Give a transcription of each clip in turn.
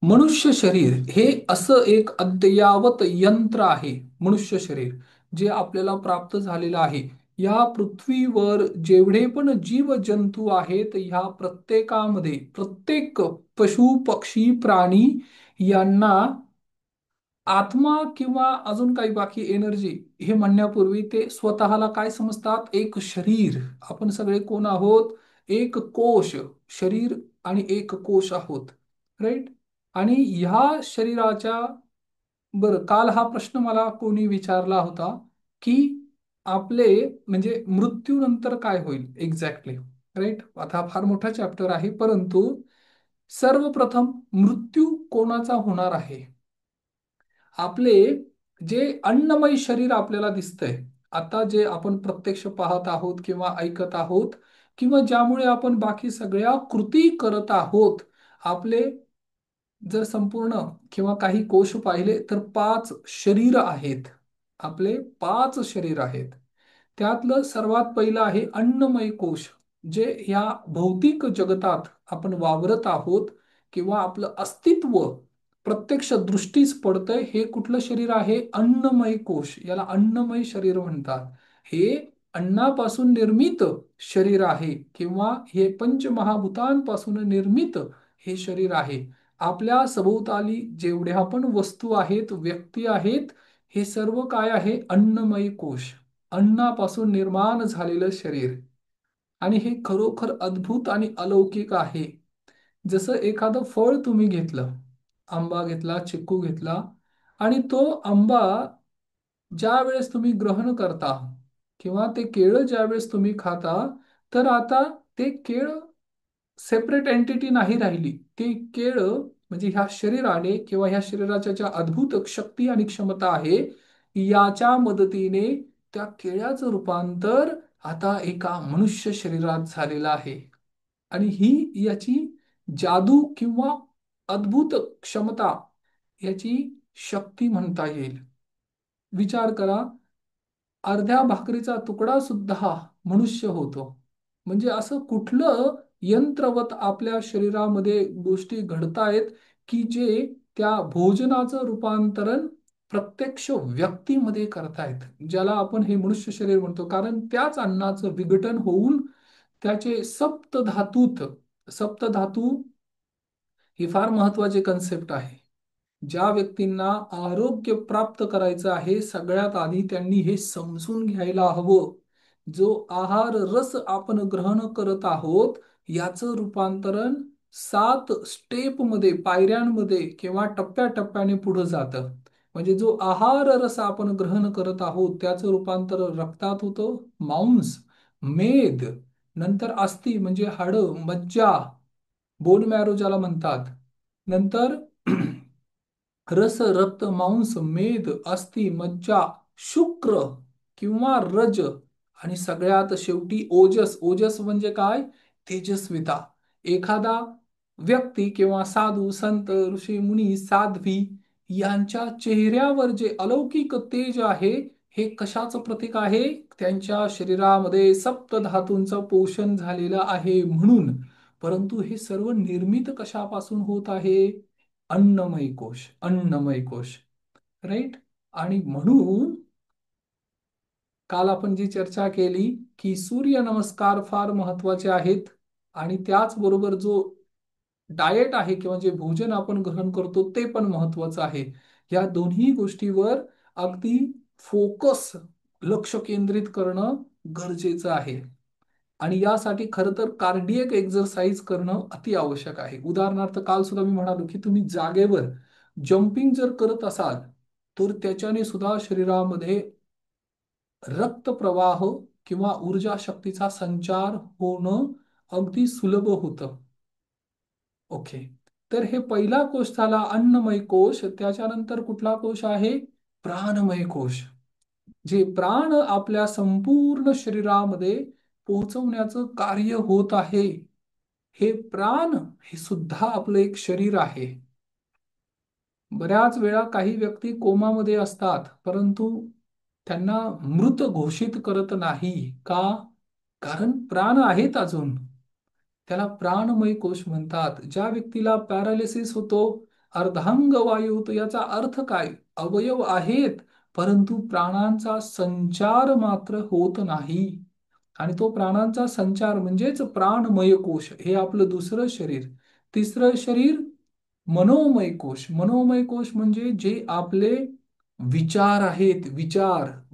मनुष्य शरीर हे असं एक अद्ययावत यंत्र आहे. मनुष्य शरीर जे आपल्याला प्राप्त झालेलं आहे. या पृथ्वीवर जेवढे पण जीव जंतू आहेत, ह्या प्रत्येकामध्ये प्रत्येक पशु पक्षी प्राणी यांना आत्मा किंवा अजून काही बाकी एनर्जी हे म्हणण्यापूर्वी ते स्वतःला काय समजतात? एक शरीर. आपण सगळे कोण आहोत? एक कोश. शरीर आणि एक कोश आहोत. राईट. आणि ह्या शरीराच्या, बरं, काल हा प्रश्न मला कोणी विचारला होता की आपले म्हणजे मृत्यूनंतर काय होईल एक्झॅक्टली. राईट. आता फार मोठा चॅप्टर आहे, परंतु सर्वप्रथम मृत्यू कोणाचा होणार आहे? आपले जे अन्नमय शरीर आपल्याला दिसतंय आता, जे आपण प्रत्यक्ष पाहत आहोत किंवा ऐकत आहोत किंवा ज्यामुळे आपण बाकी सगळ्या कृती करत आहोत, आपले जर संपूर्ण किंवा काही कोश पाहिले तर 5 शरीर आहेत. आपले 5 शरीर आहेत. त्यातलं सर्वात पहिलं आहे अन्नमय कोश. जे ह्या भौतिक जगतात आपण वावरत आहोत किंवा आपलं अस्तित्व प्रत्यक्ष दृष्टीस पडतंय, हे कुठलं शरीर आहे? अन्नमय कोश. याला अन्नमय शरीर म्हणतात. हे अन्नापासून निर्मित शरीर आहे किंवा हे पंचमहाभूतांपासून निर्मित हे शरीर आहे. आपल्या सभोवताली जेवढ्या पण वस्तू आहेत, व्यक्ती आहेत, हे सर्व काय आहे? अन्नमय कोश. अन्नापासून निर्माण झालेलं शरीर. आणि हे खरोखर अद्भुत आणि अलौकिक आहे. जसं एखादं फळ तुम्ही घेतलं, आंबा घेतला, चिक्कू घेतला, आणि तो आंबा ज्या वेळेस तुम्ही ग्रहण करता किंवा ते केळं ज्या वेळेस तुम्ही खाता, तर आता ते केळं सेपरेट एंटिटी नाही राहिली. ते केळं म्हणजे ह्या शरीराने किंवा ह्या शरीराच्या ज्या अद्भुत शक्ती आणि क्षमता आहे, याच्या मदतीने त्या केळ्याचं रूपांतर आता एका मनुष्य शरीरात झालेलं आहे. आणि ही याची जादू किंवा अद्भुत क्षमता, याची शक्ती म्हणता येईल. विचार करा, अर्ध्या भाकरीचा तुकडा सुद्धा मनुष्य होतो. म्हणजे असं कुठलं यंत्रवत आपल्या शरीरामध्ये गोष्टी घडतायत की जे त्या भोजनाचं रूपांतरण प्रत्यक्ष व्यक्तीमध्ये करतायत, ज्याला आपण हे मनुष्य शरीर म्हणतो. कारण त्याच अन्नाचं विघटन होऊन त्याचे सप्तधातूत, सप्तधातू ही फार महत्वाची कन्सेप्ट आहे. ज्या व्यक्तींना आरोग्य प्राप्त करायचं आहे, सगळ्यात आधी त्यांनी हे समजून घ्यायला हवं. जो आहार रस आपण ग्रहण करत आहोत, याचं रूपांतरण 7 स्टेपमध्ये, पायऱ्यांमध्ये किंवा टप्प्याटप्प्याने पुढे जातं. म्हणजे जो आहार रस आपण ग्रहण करत आहोत, त्याचं रूपांतर रक्तात होतं, मांस, मेद, नंतर अस्थी म्हणजे हाडं, मज्जा, बोन मॅरो ज्याला म्हणतात, नंतर रस, रक्त, मांस, मेद, अस्थि, मज्जा, शुक्र किंवा रज, आणि सगळ्यात शेवटी ओजस. ओजस म्हणजे काय? तेजस्विता. एखादा व्यक्ती किंवा साधू, संत, ऋषी, मुनी, साध्वी यांच्या चेहऱ्यावर जे अलौकिक तेज आहे, हे कशाचं प्रतीक आहे? त्यांच्या शरीरामध्ये सप्तधातूंचं पोषण झालेलं आहे म्हणून. परंतु हे सर्व निर्मित कशापासून होत आहे? अन्नमय कोश. अन्नमय कोश. राईट. आणि म्हणून काल आपण जी चर्चा केली की सूर्य नमस्कार फार महत्वाचे आहेत, आणि त्याचबरोबर जो डाएट आहे किंवा जे भोजन आपण ग्रहण करतो ते पण महत्वाचं आहे. या दोन्ही गोष्टीवर अगदी फोकस, लक्ष केंद्रित करणं गरजेचं आहे. आणि यासाठी खरं तर कार्डियक एक्सरसाइज करणं अति आवश्यक आहे. उदाहरणार्थ काल सुद्धा मी म्हणालो की तुम्ही जागेवर जम्पिंग जर करत असाल, तर त्याच्याने सुद्धा शरीरामध्ये रक्तप्रवाह किंवा ऊर्जा शक्तीचा संचार होणं अगदी सुलभ होतं. ओके. तर हे पहिला कोश झाला अन्नमय कोश. त्याच्यानंतर कुठला कोश आहे? प्राणमय कोश. जे प्राण आपल्या संपूर्ण शरीरामध्ये पोहोचवण्याचं कार्य होत आहे. हे प्राण हे सुद्धा आपलं एक शरीर आहे. बऱ्याच वेळा काही व्यक्ती कोमामध्ये असतात, परंतु त्यांना मृत घोषित करत नाही का? कारण प्राण आहेत अजून. त्याला प्राणमय कोश म्हणतात. ज्या व्यक्तीला पॅरालिसिस होतो, अर्धांग वायूत याचा अर्थ काय? अवयव आहेत, परंतु प्राणांचा संचार मात्र होत नाही. आणि तो प्राणांचा संचार म्हणजेच प्राणमय कोश, हे आपलं दुसरं शरीर. तिसरं शरीर मनोमय कोश. मनोमय कोश म्हणजे जे आपले विचार आहेत,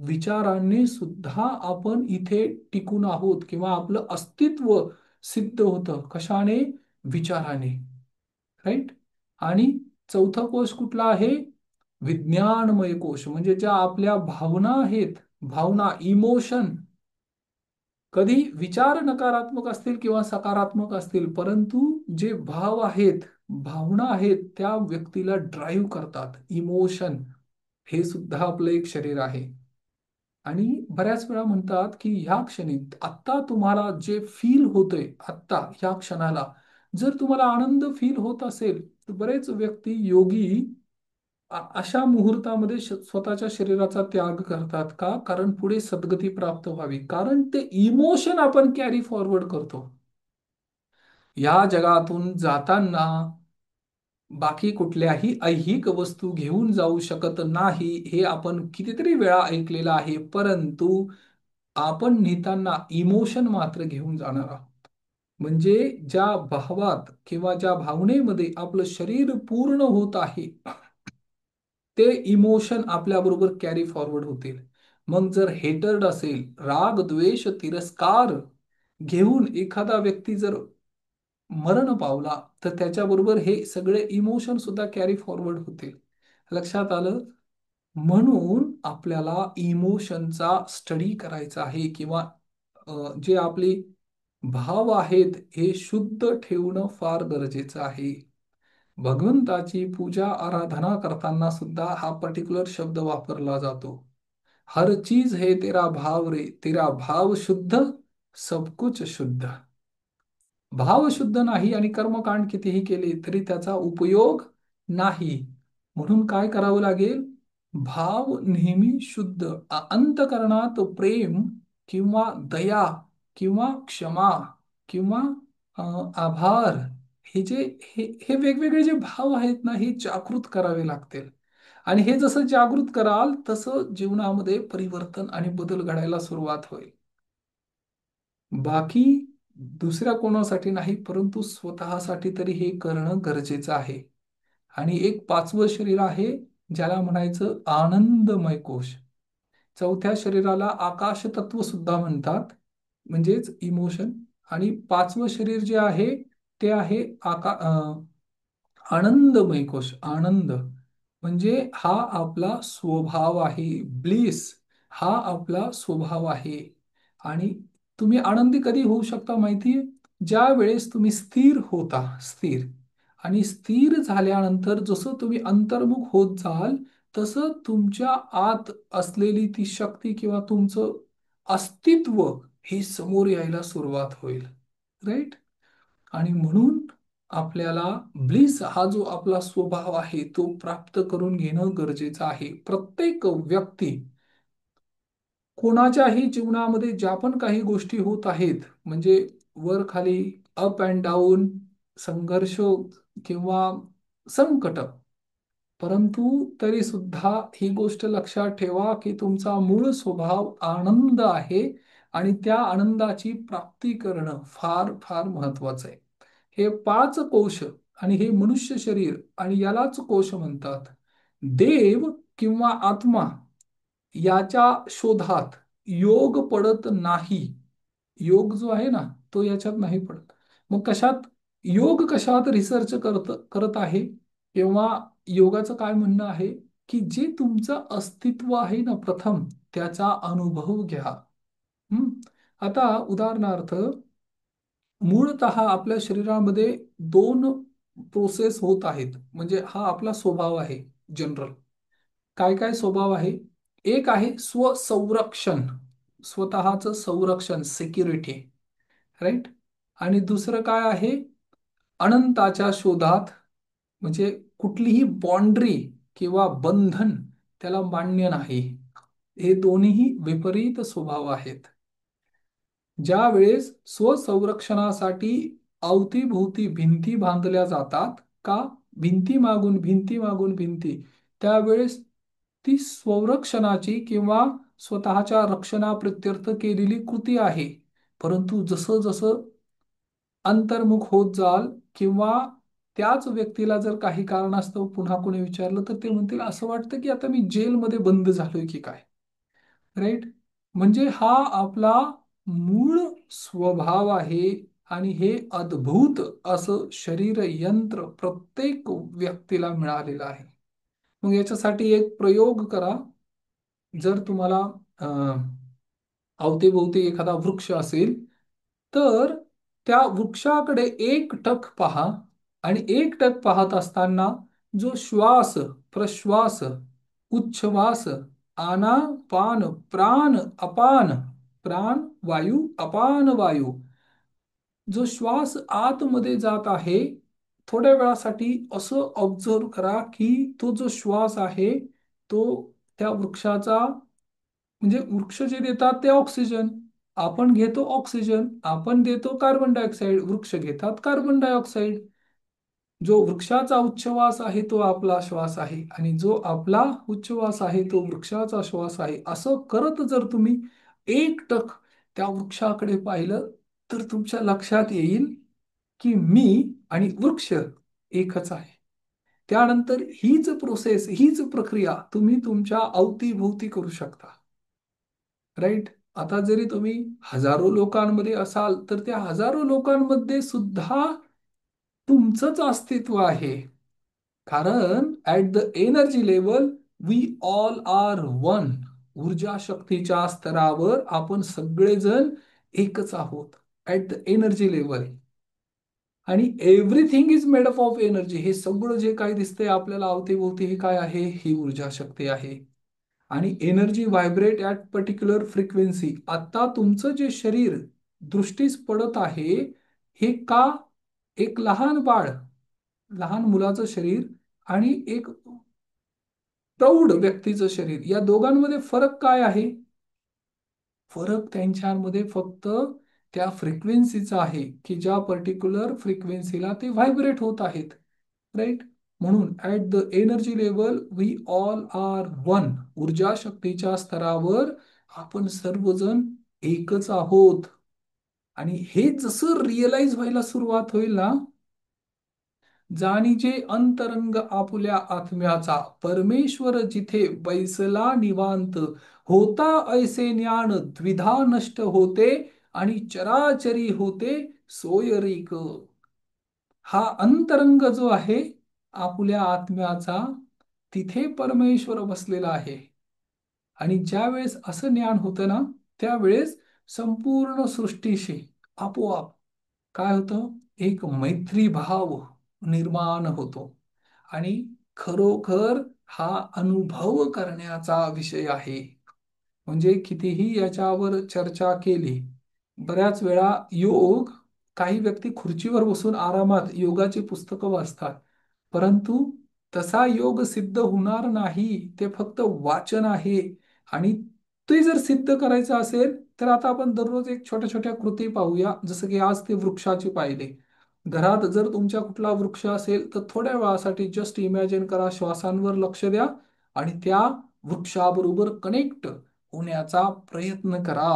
विचारांनी सुद्धा आपण इथे टिकून आहोत, किंवा आपलं अस्तित्व सिद्ध होतं कशाने? विचाराने. राईट. आणि चौथा कोश कुठला आहे? विज्ञानमय कोश, म्हणजे ज्या आपल्या भावना आहेत, भावना, इमोशन. कधी विचार नकारात्मक असतील किंवा सकारात्मक असतील, परंतु जे भाव आहेत, भावना आहेत, त्या व्यक्तीला ड्राईव्ह करतात. इमोशन हे सुद्धा आपलं एक शरीर आहे. आणि बऱ्याच वेळा म्हणतात की ह्या क्षणी, आत्ता तुम्हाला जे फील होतंय, आत्ता ह्या क्षणाला जर तुम्हाला आनंद फील होत असेल, तर बरेच व्यक्ती योगी अशा मुहूर्तामध्ये स्वतःच्या शरीराचा त्याग करतात. का? कारण पुढे सद्गती प्राप्त व्हावी. कारण ते इमोशन आपण कॅरी फॉरवर्ड करतो. या जगातून जाताना बाकी कुठल्याही ऐहिक वस्तू घेऊन जाऊ शकत नाही, हे आपण कितीतरी वेळा ऐकलेलं आहे. परंतु आपण नेताना इमोशन मात्र घेऊन जाणार आहोत. म्हणजे ज्या भावात किंवा ज्या भावनेमध्ये आपलं शरीर पूर्ण होत आहे, ते इमोशन आपल्याबरोबर कॅरी फॉरवर्ड होतील. मग जर हेटर्ड असेल, राग, द्वेष, तिरस्कार घेऊन एखादा व्यक्ती जर मरण पावला, तर त्याच्याबरोबर हे सगळे इमोशन सुद्धा कॅरी फॉरवर्ड होतील. लक्षात आलं? म्हणून आपल्याला इमोशनचा स्टडी करायचा आहे, किंवा जे आपले भाव आहेत हे शुद्ध ठेवणं फार गरजेचं आहे. भगवंताची पूजा आराधना करताना सुद्धा हा पर्टिक्युलर शब्द वापरला जातो. हर चीज है तेरा भाव रे, तेरा भाव शुद्ध, सब कुछ शुद्ध. भाव शुद्ध नाही आणि कर्मकांड कितीही केले तरी त्याचा उपयोग नाही. म्हणून काय करावं लागेल? भाव नेहमी शुद्ध, अंतःकरणात प्रेम किंवा दया किंवा क्षमा किंवा अ, आभार, हे जे हे वेगवेगळे जे भाव आहेत ना, हे जागृत करावे लागतील. आणि हे जसं जागृत कराल तसं जीवनामध्ये परिवर्तन आणि बदल घडायला सुरुवात होईल. बाकी दुसऱ्या कोणासाठी नाही, परंतु स्वतःसाठी तरी हे करणं गरजेचं आहे. आणि एक पाचवं शरीर आहे, ज्याला म्हणायचं आनंदमय कोश. चौथ्या शरीराला आकाश तत्व सुद्धा म्हणतात, म्हणजेच इमोशन. आणि पाचवं शरीर जे आहे ते आहे आनंदमय कोश. आनंद म्हणजे हा आपला स्वभाव आहे. ब्लिस हा आपला स्वभाव आहे. आणि तुम्ही आनंदी कधी होऊ शकता माहितीये? ज्या वेळेस तुम्ही स्थिर होता, स्थिर. आणि स्थिर झाल्यानंतर जसं तुम्ही अंतर्मुख होत जाल, तसं तुमच्या आत असलेली ती शक्ती किंवा तुमचं अस्तित्व हे समोर यायला सुरुवात होईल. राईट. आणि म्हणून आपल्याला ब्लिस हा जो आपला स्वभाव आहे तो प्राप्त करून घेणं गरजेचं आहे. प्रत्येक व्यक्ती, कोणाच्याही जीवनामध्ये ज्या पण काही गोष्टी होत आहेत, म्हणजे वर खाली, अप अँड डाऊन, संघर्ष किंवा संकट, परंतु तरी सुद्धा ही गोष्ट लक्षात ठेवा की तुमचा मूळ स्वभाव आनंद आहे. आणि त्या आनंदाची प्राप्ती करणं फार फार महत्वाचं आहे. हे पाच कोश आणि हे मनुष्य शरीर, आणि यालाच कोश म्हणतात. देव किंवा आत्मा याच्या शोधात योग पडत नाही. योग जो आहे ना, तो याच्यात नाही पडत. मग कशात योग, कशात रिसर्च करत आहे, किंवा योगाचं काय म्हणणं आहे की जे तुमचं अस्तित्व आहे ना, प्रथम त्याचा अनुभव घ्या. हम्म. आता उदाहरणार्थ, मूळतः आपल्या शरीरामध्ये दोन प्रोसेस होत आहेत. म्हणजे हा आपला स्वभाव आहे जनरल. काय काय स्वभाव आहे? एक आहे स्वसंरक्षण, स्वतःचं संरक्षण, सिक्युरिटी. राईट. आणि दुसरं काय आहे? अनंताच्या शोधात, म्हणजे कुठलीही बाउंड्री किंवा बंधन त्याला मान्य नाही. हे दोन्ही विपरीत स्वभाव आहेत. ज्या वेळेस स्वसंरक्षणासाठी अवतीभोवती भिंती बांधल्या जातात का? भिंती मागून भिंती मागून भिंती, त्यावेळेस ती स्वरक्षणाची किंवा स्वतःच्या रक्षणाप्रित्यर्थ केलेली कृती आहे. परंतु जसं जसं अंतर्मुख होत जाल किंवा त्याच व्यक्तीला जर काही कारणास्तव पुन्हा कोणी विचारलं तर ते म्हणतील असं वाटतं की आता मी जेलमध्ये बंद झालोय की काय. राईट. म्हणजे हा आपला मूळ स्वभाव आहे. आणि हे अद्भुत असं शरीर यंत्र प्रत्येक व्यक्तीला मिळालेलं आहे. मग याच्यासाठी एक प्रयोग करा. जर तुम्हाला अवतीभोवती एखादा वृक्ष असेल तर त्या वृक्षाकडे एकटक पहा. आणि एकटक पाहत असताना जो श्वास, प्रश्वास, उच्छ्वास, आना पान, प्राण अपान, प्राण वायू, अपान वायू, जो श्वास आतमध्ये जात आहे, थोड्या वेळासाठी असं ऑब्झर्व करा की तो जो श्वास आहे तो त्या वृक्षाचा, म्हणजे वृक्ष जे देतात ते ऑक्सिजन, आपण घेतो ऑक्सिजन, आपण देतो कार्बन डायऑक्साईड, वृक्ष घेतात कार्बन डायऑक्साईड. जो वृक्षाचा उच्छ्वास आहे तो आपला श्वास आहे आणि जो आपला उच्छ्वास आहे तो वृक्षाचा श्वास आहे. असं करत जर तुम्ही एकटक त्या वृक्षाकडे पाहिलं तर तुमच्या लक्षात येईल की मी आणि वृक्ष एकच आहे. त्यानंतर हीच प्रोसेस, हीच प्रक्रिया तुम्ही तुमच्या अवतीभोवती करू शकता. राईट. आता जरी तुम्ही हजारो लोकांमध्ये असाल तर त्या हजारो लोकांमध्ये सुद्धा तुमचंच अस्तित्व आहे. कारण at the energy level we all are one. ऊर्जा शक्तीच्या स्तरावर आपण सगळेजण एकच आहोत ऍट द एनर्जी लेवल. आणि everything is made up of energy. हे सगळं जे काही दिसतंय आपल्याला अवतीभोवती हे काय आहे? ही ऊर्जा शक्ती आहे. आणि energy vibrate at particular frequency. आता तुमचं जे शरीर दृष्टीस पडत आहे हे का? एक लहान बाळ, लहान मुलाचं शरीर आणि एक प्रौढ व्यक्तीचं शरीर, या दोघांमध्ये फरक काय आहे? फरक त्यांच्यामध्ये फक्त त्या फ्रिक्वेन्सीचा आहे की ज्या पर्टिक्युलर फ्रिक्वेन्सीला ते व्हायब्रेट होत आहेत. राईट. म्हणून at the energy level we all are one. ऊर्जा शक्तीच्या स्तरावर आपण सर्वजण एकच आहोत. आणि हे जसं रिअलाइज व्हायला सुरुवात होईल ना, जाणीजे अंतरंग आपुल्या आत्म्याचा, परमेश्वर जिथे बैसला निवांत, होता ऐसे ज्ञान द्विधा नष्ट होते, आणि चराचरी होते सोयरीक. हा अंतरंग जो आहे आपुल्या आत्म्याचा, तिथे परमेश्वर बसलेला आहे. आणि ज्या वेळेस असं ज्ञान होतं ना, त्यावेळेस संपूर्ण सृष्टीशी आपोआप काय होतं? एक मैत्री भाव निर्माण होतो. आणि खरोखर हा अनुभव करण्याचा विषय आहे. म्हणजे कितीही याच्यावर चर्चा केली, बऱ्याच वेळा योग, काही व्यक्ती खुर्चीवर बसून आरामात योगाची पुस्तकं वाचतात, परंतु तसा योग सिद्ध होणार नाही. ते फक्त वाचन आहे. आणि ते जर सिद्ध करायचं असेल तर आता आपण दररोज एक छोट्या छोट्या कृती पाहूया. जसं की आज ते वृक्षाचे पाहिले. घरात जर तुमच्या कुठला वृक्ष असेल तर थोड्या वेळासाठी जस्ट इमॅजिन करा, श्वासांवर लक्ष द्या आणि त्या वृक्षाबरोबर कनेक्ट होण्याचा प्रयत्न करा.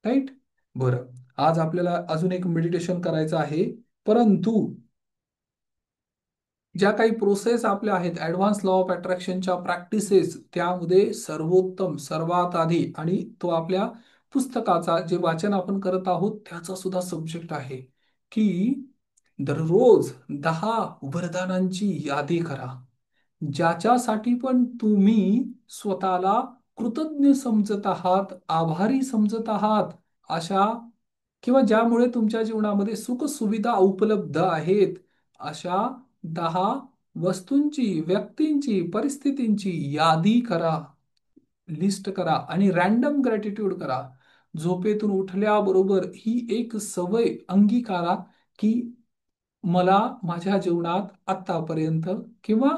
राईट. बरं. आज आपल्याला अजून एक मेडिटेशन करायचं आहे. परंतु ज्या काही प्रोसेस आपल्या आहेत ऍडव्हान्स लॉ ऑफ अट्रॅक्शनच्या प्रॅक्टिसेस, त्यामध्ये सर्वोत्तम सर्वात आधी, आणि तो आपल्या पुस्तकाचा जे वाचन आपण करत आहोत त्याचा सुद्धा सब्जेक्ट आहे की दररोज 10 वरदानांची यादी करा. ज्याच्यासाठी पण तुम्ही स्वतःला कृतज्ञ समजत आहात, आभारी समजत आहात, अशा किंवा ज्यामुळे तुमच्या जीवनामध्ये सुख सुविधा उपलब्ध आहेत, अशा 10 वस्तूंची, व्यक्तींची, परिस्थितींची यादी करा, लिस्ट करा आणि रॅन्डम ग्रॅटिट्यूड करा. झोपेतून उठल्याबरोबर ही एक सवय अंगीकारा की मला माझ्या जीवनात आतापर्यंत किंवा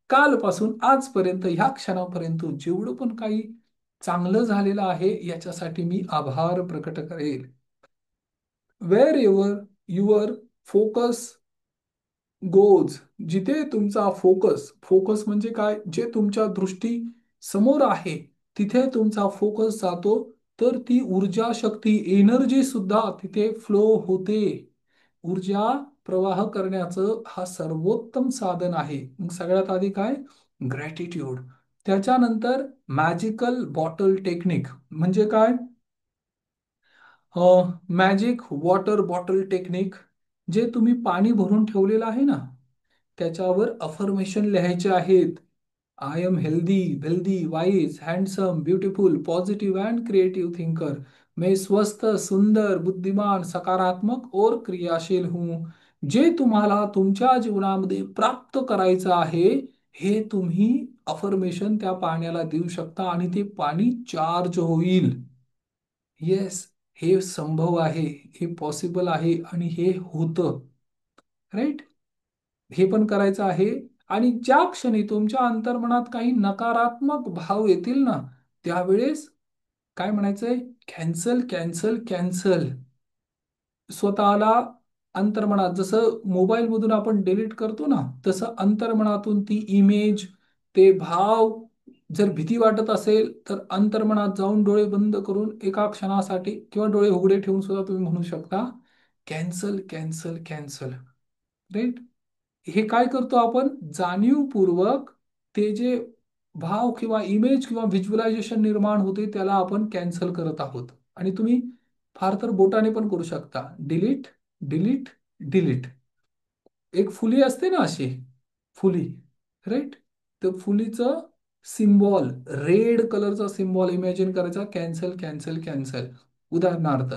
कालपासून आजपर्यंत ह्या क्षणापर्यंत जेवढं पण काही चांगलं झालेलं आहे याच्यासाठी मी आभार प्रकट करेल. Wherever your focus goes, जिथे तुमचा फोकस, फोकस म्हणजे काय, जे तुमच्या दृष्टी समोर आहे तिथे तुमचा फोकस जातो, तर ती ऊर्जा शक्ती एनर्जी सुद्धा तिथे फ्लो होते. ऊर्जा प्रवाह करण्याचं हा सर्वोत्तम साधन आहे. मग सगळ्यात आधी काय, ग्रॅटिट्यूड. त्याच्यानंतर मॅजिकल बॉटल टेक्निक म्हणजे काय, मॅजिक वॉटर बॉटल टेक्निक. जे तुम्ही पाणी भरून ठेवलेलं आहे ना, त्याच्यावर अफर्मेशन लिहायचे आहेत. I am healthy, wealthy, wise, handsome, beautiful, positive end creative thinker. मैं स्वस्थ, सुंदर, बुद्धिमान, सकारात्मक और क्रियाशील हूं. जे तुम्हाला तुमच्या जीवनामध्ये प्राप्त करायचं आहे, हे तुम्ही अफर्मेशन त्या पाण्याला देऊ शकता आणि ते पाणी चार्ज होईल. येस, हे संभव आहे, हे पॉसिबल आहे आणि हे होतं. राईट, हे पण करायचं आहे. आणि ज्या क्षणी तुमच्या अंतर्मनात काही नकारात्मक भाव येतील ना, त्यावेळेस काय म्हणायचंय, कॅन्सल कॅन्सल कॅन्सल. स्वतःला अंतर्मनात जसं मोबाईल मधून आपण डिलीट करतो ना, तसं अंतर्मनातून ती इमेज, ते भाव, जर भीती वाटत असेल तर अंतर्मनात जाऊन डोळे बंद करून एका क्षणासाठी किंवा डोळे उघडे ठेवून सुद्धा तुम्ही म्हणू शकता, कॅन्सल कॅन्सल कॅन्सल. राईट, हे काय करतो आपण, जाणीवपूर्वक ते जे भाव किंवा इमेज किंवा व्हिज्युअलायझेशन निर्माण होते त्याला आपण कॅन्सल करत आहोत. आणि तुम्ही फार तर बोटाने पण करू शकता, डिलीट, डिलीट, डिलीट. एक फुली असते ना अशी, फुली, राईट, तर फुलीचं सिम्बॉल, रेड कलरचा सिम्बॉल इमॅजिन करायचा, कॅन्सल कॅन्सल कॅन्सल. उदाहरणार्थ,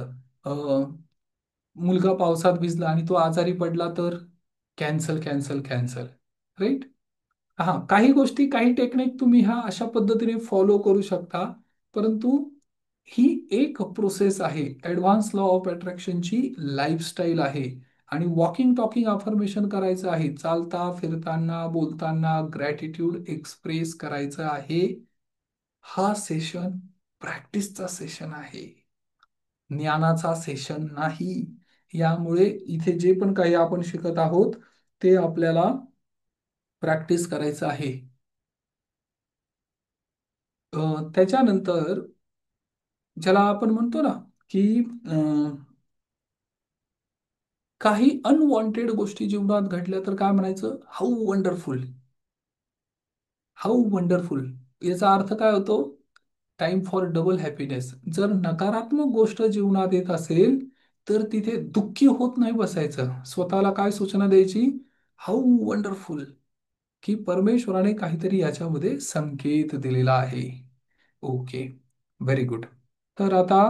मुलगा पावसात भिजला आणि तो आजारी पडला तर कॅन्सल कॅन्सल कॅन्सल. राईट, हा काही गोष्टी, काही टेक्निक तुम्ही ह्या अशा पद्धतीने फॉलो करू शकता. परंतु ही एक प्रोसेस आहे, ऍडव्हान्स लॉ ऑफ अट्रॅक्शनची लाईफस्टाईल आहे. आणि वॉकिंग टॉकिंग अफर्मेशन करायचं आहे, चालता फिरताना बोलताना ग्रॅटिट्यूड एक्सप्रेस करायचं आहे. हा सेशन प्रॅक्टिसचा सेशन आहे, ज्ञानाचा सेशन नाही. यामुळे इथे जे पण काही आपण शिकत आहोत ते आपल्याला प्रॅक्टिस करायचं आहे. त्याच्यानंतर ज्याला आपण म्हणतो ना की काही अनवॉन्टेड गोष्टी जीवनात घडल्या तर काय म्हणायचं, हाऊ वंडरफुल, हाऊ वंडरफुल. याचा अर्थ काय होतो, टाइम फॉर डबल हॅपीनेस. जर नकारात्मक गोष्ट जीवनात येत असेल तर तिथे दुःखी होत नाही बसायचं, स्वतःला काय सूचना द्यायची, हाऊ वंडरफुल, की परमेश्वराने काहीतरी याच्यामध्ये संकेत दिलेला आहे. Okay, very good. तर आता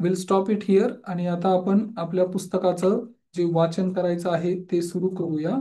विल स्टॉप इट हिअर आणि आता आपण आपल्या पुस्तकाचं जे वाचन करायचं आहे ते सुरू करूया.